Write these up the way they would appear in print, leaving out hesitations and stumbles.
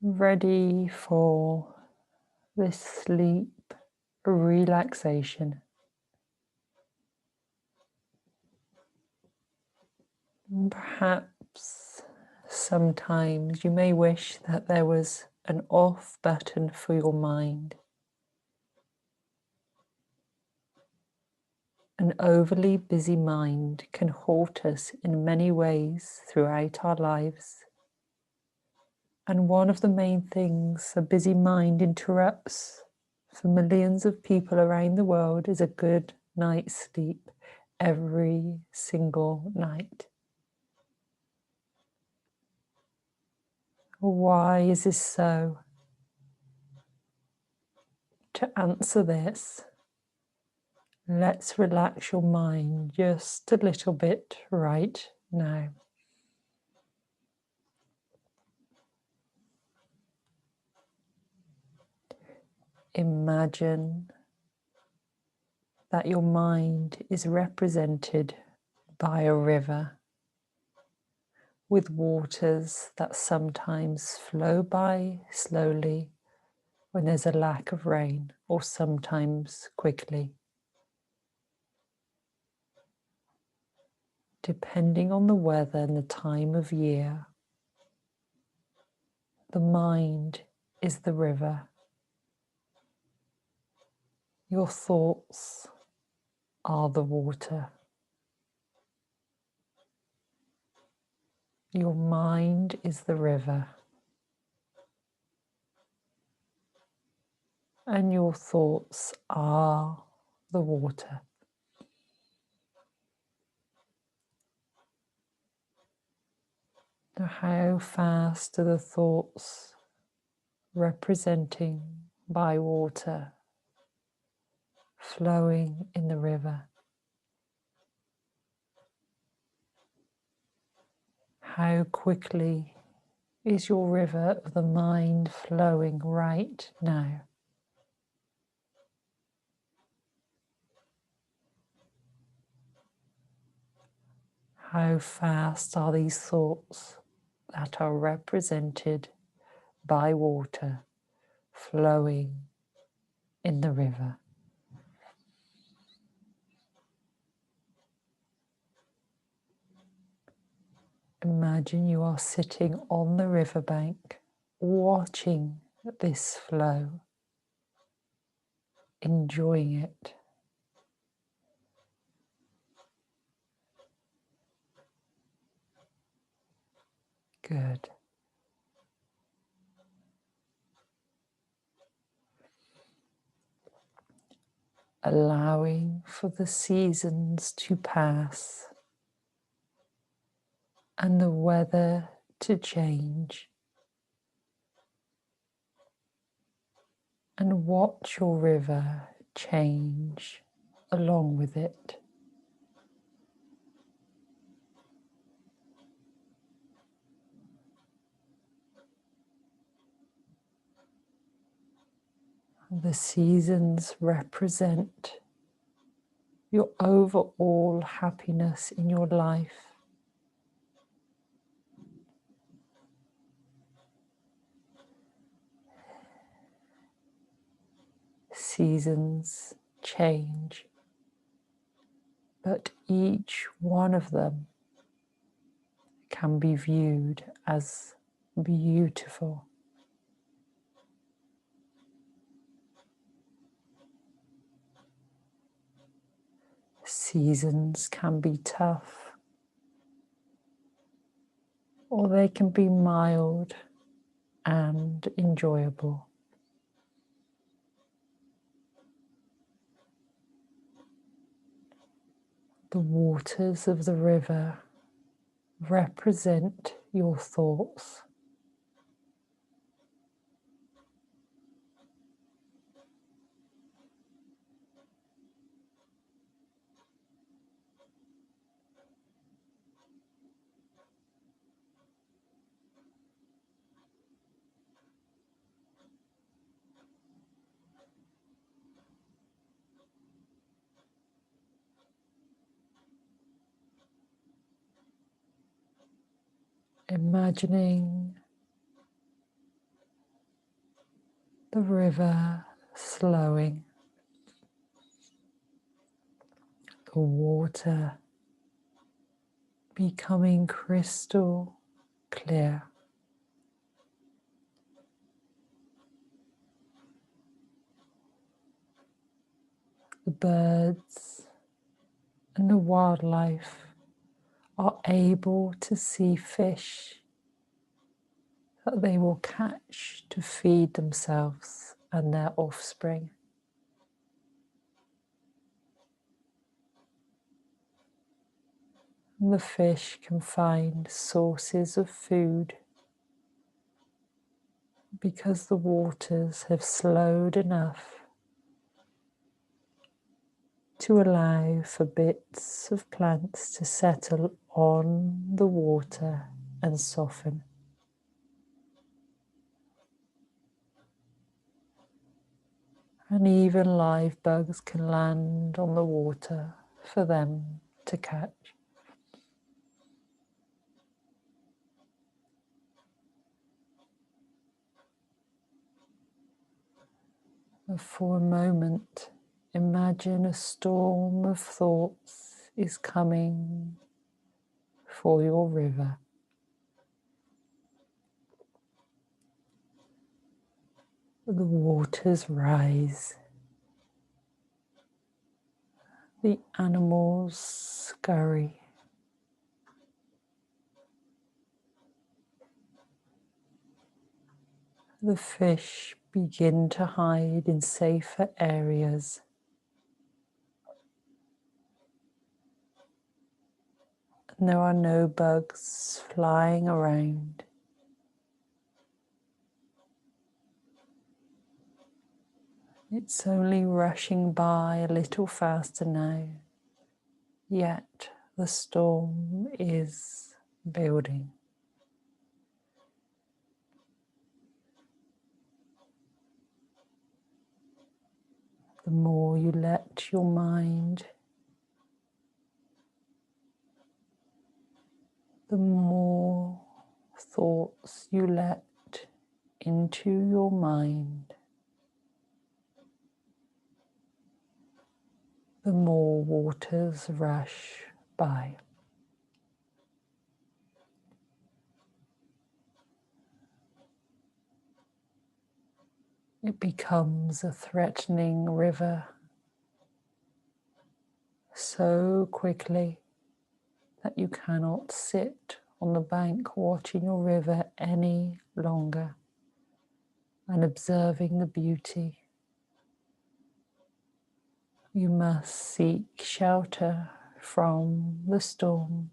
ready for this sleep relaxation. Perhaps sometimes you may wish that there was an off button for your mind. An overly busy mind can halt us in many ways throughout our lives. And one of the main things a busy mind interrupts for millions of people around the world is a good night's sleep every single night. Why is this so? To answer this, let's relax your mind just a little bit right now. Imagine that your mind is represented by a river with waters that sometimes flow by slowly when there's a lack of rain, or sometimes quickly. Depending on the weather and the time of year, the mind is the river. Your thoughts are the water. Your mind is the river. And your thoughts are the water. Now, how fast are the thoughts representing by water flowing in the river? How quickly is your river of the mind flowing right now? How fast are these thoughts that are represented by water flowing in the river? Imagine you are sitting on the riverbank, watching this flow, enjoying it. Good. Allowing for the seasons to pass and the weather to change, and watch your river change along with it. The seasons represent your overall happiness in your life. Seasons change, but each one of them can be viewed as beautiful. Seasons can be tough, or they can be mild and enjoyable. The waters of the river represent your thoughts. Imagining The river slowing, the water becoming crystal clear. The birds and the wildlife are able to see fish that they will catch to feed themselves and their offspring. And the fish can find sources of food because the waters have slowed enough to allow for bits of plants to settle on the water and soften. And even live bugs can land on the water for them to catch. And for a moment, imagine a storm of thoughts is coming for your river. The waters rise. The animals scurry. The fish begin to hide in safer areas. And there are no bugs flying around. It's only rushing by a little faster now, yet the storm is building. The more you let your mind, the more thoughts you let into your mind, the more waters rush by. It becomes a threatening river so quickly that you cannot sit on the bank watching your river any longer and observing the beauty. You must seek shelter from the storm.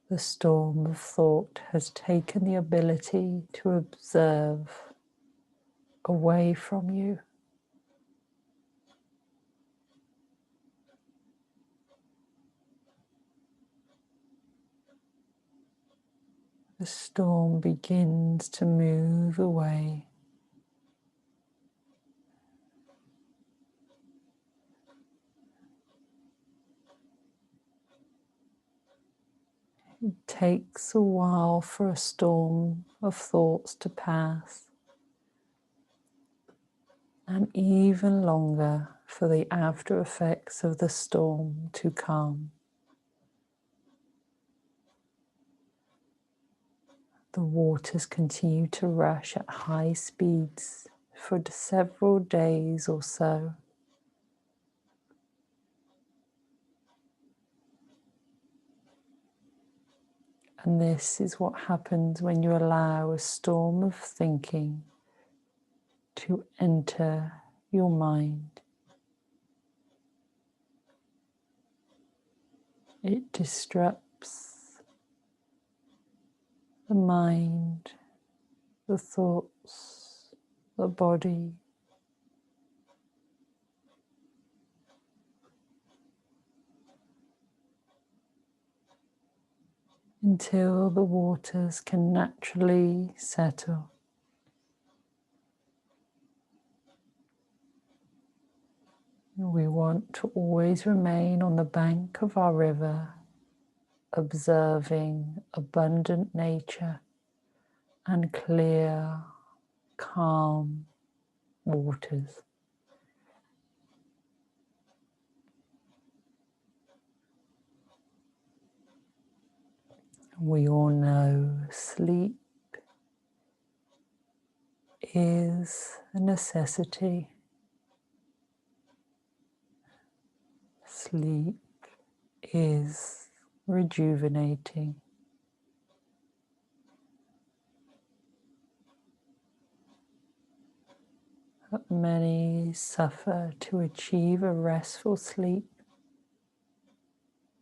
The storm of thought has taken the ability to observe away from you. The storm begins to move away. It takes a while for a storm of thoughts to pass, and even longer for the after effects of the storm to come. The waters continue to rush at high speeds for several days or so. And this is what happens when you allow a storm of thinking to enter your mind. It disrupts the mind, the thoughts, the body. Until the waters can naturally settle. We want to always remain on the bank of our river, observing abundant nature and clear calm waters. We all know sleep is a necessity. Sleep is rejuvenating. But many suffer to achieve a restful sleep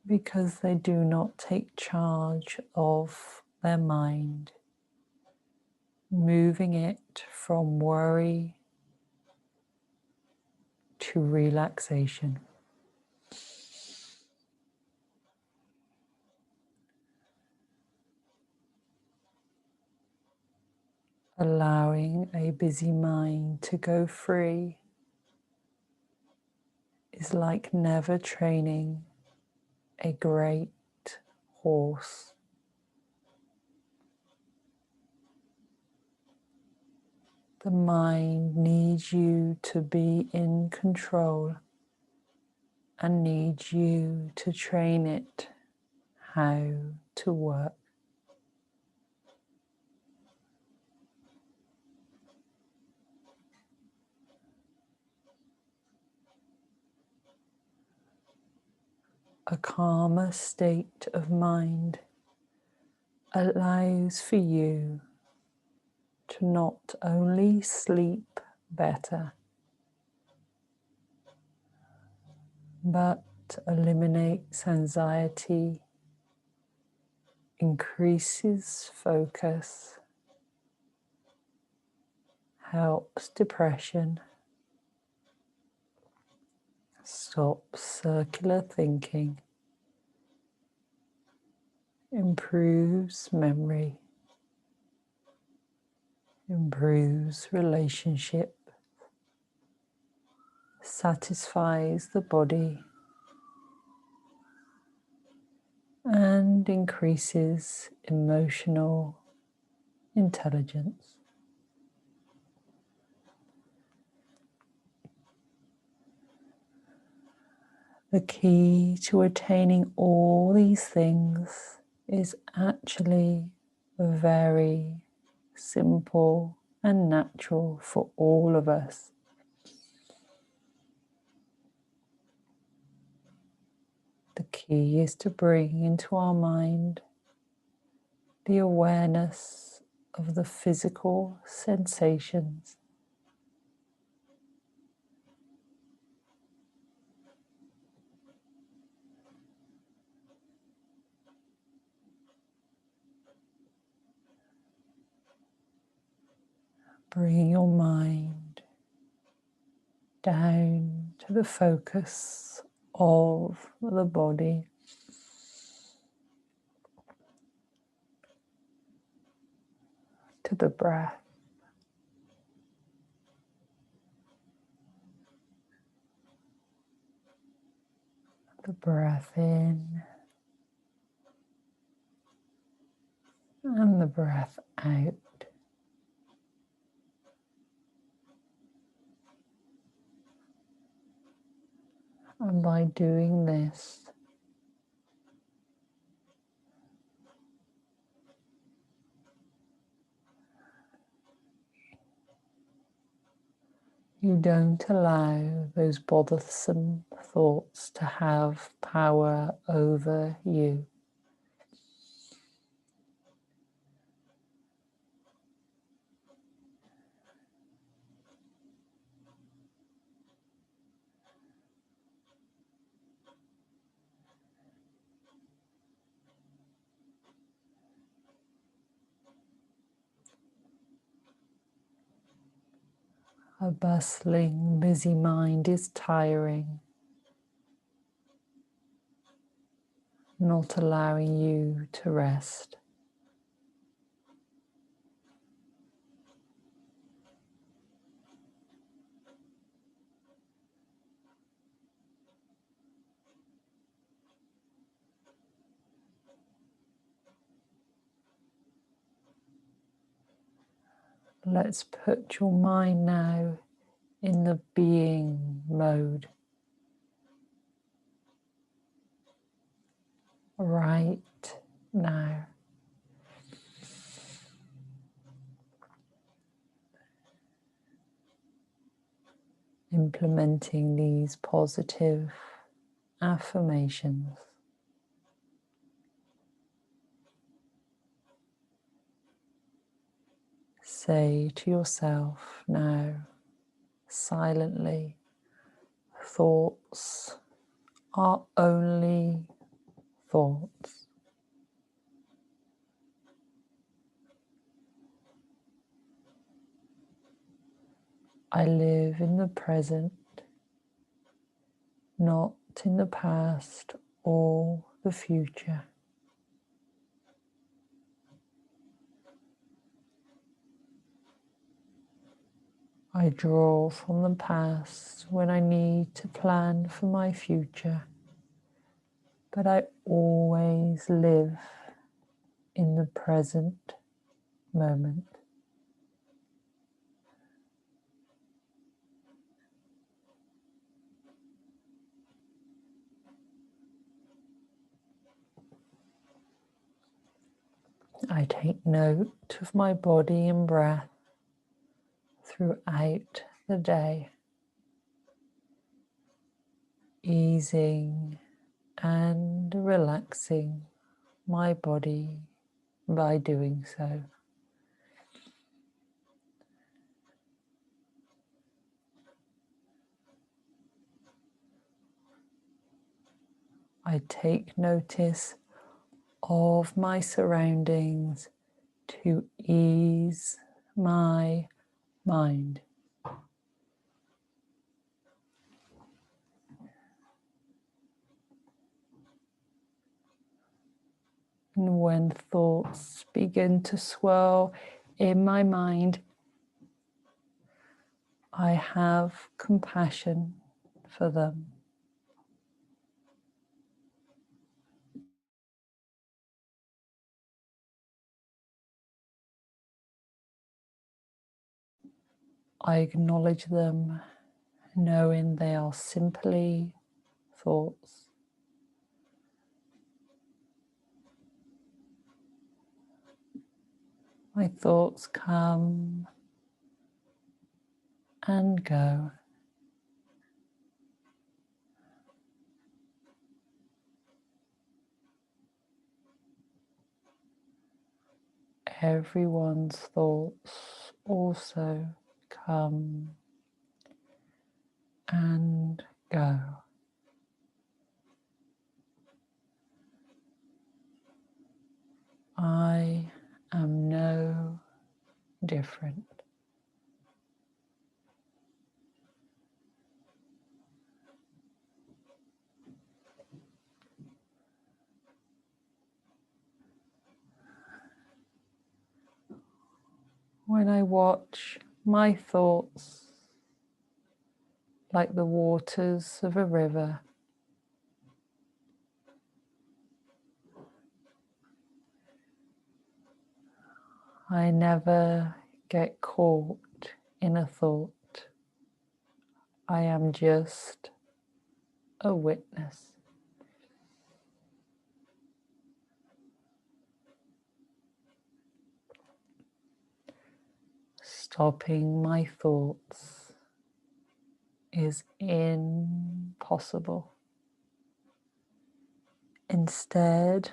because they do not take charge of their mind, moving it from worry to relaxation. Allowing a busy mind to go free is like never training a great horse. The mind needs you to be in control and needs you to train it how to work. A calmer state of mind allows for you to not only sleep better, but eliminates anxiety, increases focus, helps depression, stops circular thinking, improves memory, improves relationship, satisfies the body, and increases emotional intelligence. The key to attaining all these things is actually very simple and natural for all of us. The key is to bring into our mind the awareness of the physical sensations. Bring your mind down to the focus of the body. To the breath. The breath in and the breath out. And by doing this, you don't allow those bothersome thoughts to have power over you. A bustling, busy mind is tiring, not allowing you to rest. Let's put your mind now in the being mode. Right now. Implementing these positive affirmations. Say to yourself now, silently, thoughts are only thoughts. I live in the present, not in the past or the future. I draw from the past when I need to plan for my future, but I always live in the present moment. I take note of my body and breath throughout the day, easing and relaxing my body by doing so. I take notice of my surroundings to ease my mind. And when thoughts begin to swirl in my mind, I have compassion for them. I acknowledge them, knowing they are simply thoughts. My thoughts come and go. Everyone's thoughts also come and go. I am no different. When I watch my thoughts like the waters of a river, I never get caught in a thought. I am just a witness. Stopping my thoughts is impossible. Instead,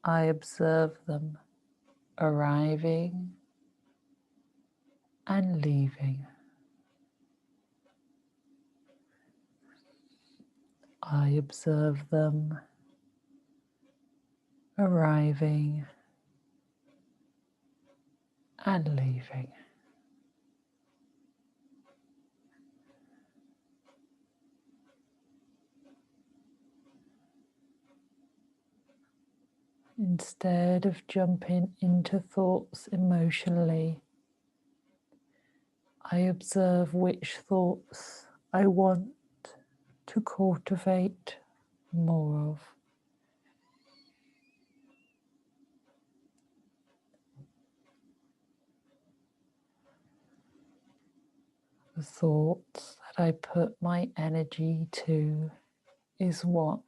I observe them arriving and leaving. I observe them arriving and leaving. Instead of jumping into thoughts emotionally, I observe which thoughts I want to cultivate more of. The thoughts that I put my energy to is what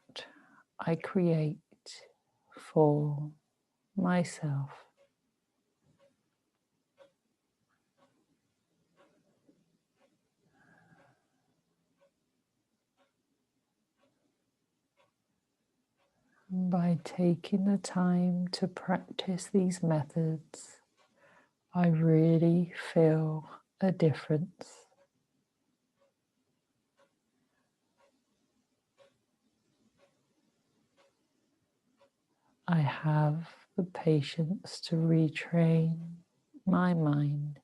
I create for myself. By taking the time to practice these methods, I really feel a difference. I have the patience to retrain my mind.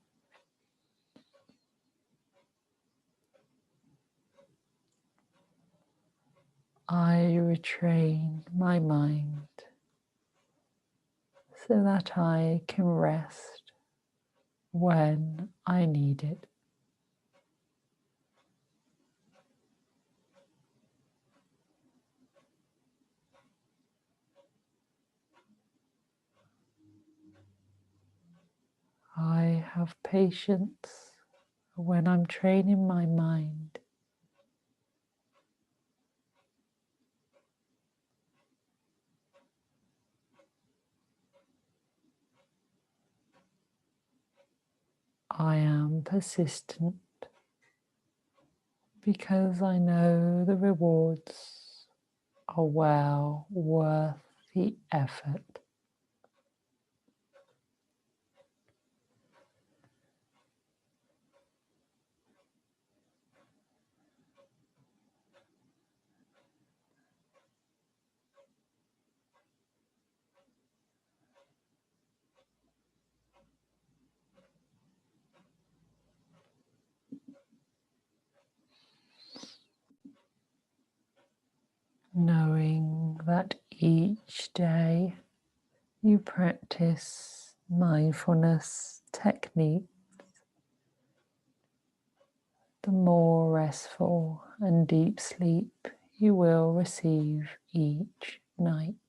I retrain my mind so that I can rest when I need it. I have patience when I'm training my mind. I am persistent because I know the rewards are well worth the effort. Knowing that each day you practice mindfulness technique, the more restful and deep sleep you will receive each night.